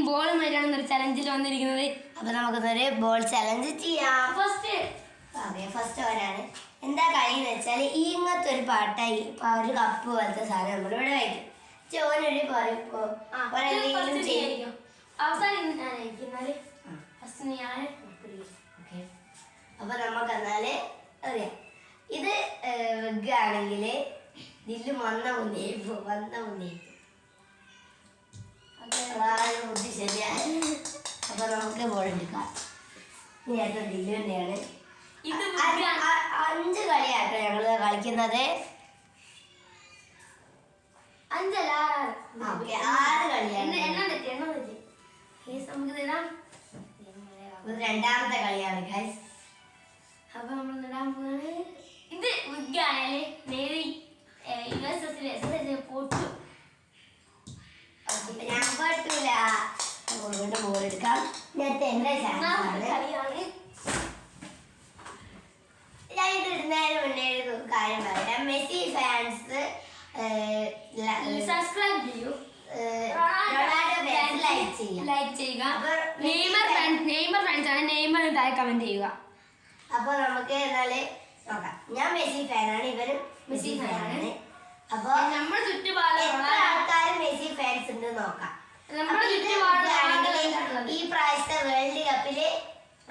ബോളുമായിട്ടാണ് ഒരു ചലഞ്ചിൽ വന്നിരിക്കുന്നത്. അപ്പൊ നമുക്കൊരു ബോൾ ചലഞ്ച് ചെയ്യാം. ഫസ്റ്റ് അവരാണ്. എന്താ കളി എന്ന് വെച്ചാൽ ഇങ്ങനത്തെ ഒരു പാട്ടായി ഒരു കപ്പ് പോലത്തെ സാധനം നമ്മളിവിടെ വയ്ക്കും. ചോനൊരു അപ്പൊ നമുക്ക് എന്നാല് അറിയാം. ഇത് വെക്കുകയാണെങ്കിൽ ഇതില് വന്ന മുന്നേപ്പോ ബുദ്ധി ശരിയാണ്. അപ്പൊ നമുക്ക് ബോൾ എടുക്കാം. ദില്ലു തന്നെയാണ്. 5 കളിയാട്ടോ ഞങ്ങള് കളിക്കുന്നത്. 6 കളിയാണ്. രണ്ടാമത്തെ കളിയാണ് ഗൈസ്. അപ്പൊ നമ്മൾ നടാൻ പോവാണ്. ഇത് വിഗ്ഗാണല്ലേ നേരി പൊട്ടു. ഞാൻ പറ്റൂല. ബോൾ എടുക്കാം. നേരത്തെ എന്റെ കളിയാണ്. ഞാൻ ഇത് ഇടുന്നതിന് മുന്നേ ഒരു കാര്യം പറയാം. മെസ്സി ഫാൻസ് സബ്സ്ക്രൈബ് ചെയ്യൂ, ലൈക്ക് ചെയ്യുക. നെയ്മർ ഫാൻസ് ആണ്, നെയ്മർ താഴെ കമന്റ് ചെയ്യുക. അപ്പൊ നമുക്ക് എന്നാല് നോക്കാം. ഞാൻ മെസ്സി ഫാനാണ്, ഇവരും മെസ്സി ഫാനാണ്. അപ്പൊ നമ്മുടെ ചുറ്റുപാട് ആൾക്കാർ മെസ്സി ഫാൻസ് ഉണ്ട് നോക്കാം. ഈ പ്രാവശ്യത്തെ വേൾഡ് കപ്പില്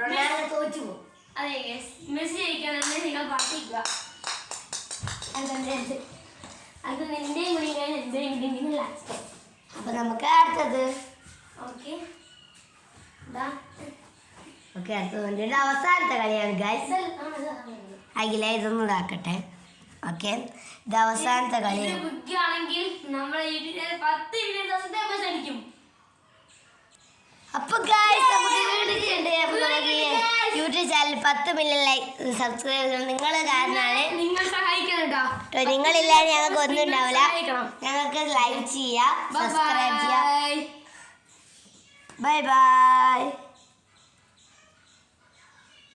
റൊണാൾഡോ തോറ്റുപോകും. അതെ, മെസ്സി ജയിക്കാനെന്ന് നിങ്ങൾ പ്രാർത്ഥിക്കുക. അത് നിന്റെയും കൂടി എന്റെയും കൂടി ലാസ്റ്റ്. അപ്പൊ നമുക്ക് അടുത്തത് അടുത്തത് അവസാനത്തെ കളിയാണ് ഗൈസ്. അഖില ഇതൊന്നും ഇതാക്കട്ടെ. ഓക്കെ, ഇത് അവസാനത്തെ കളിയാണ്. അപ്പൊ യൂട്യൂബ് ചാനൽ 10 മില്യൺ സബ്സ്ക്രൈബ് നിങ്ങൾ കാരണമാണ്. നിങ്ങളില്ലാതെ ഞങ്ങൾക്ക് ഒന്നും ഉണ്ടാവില്ല. ഞങ്ങൾക്ക് ലൈക്ക് ചെയ്യുക, സബ്സ്ക്രൈബ് ചെയ്യുക. Bye bye.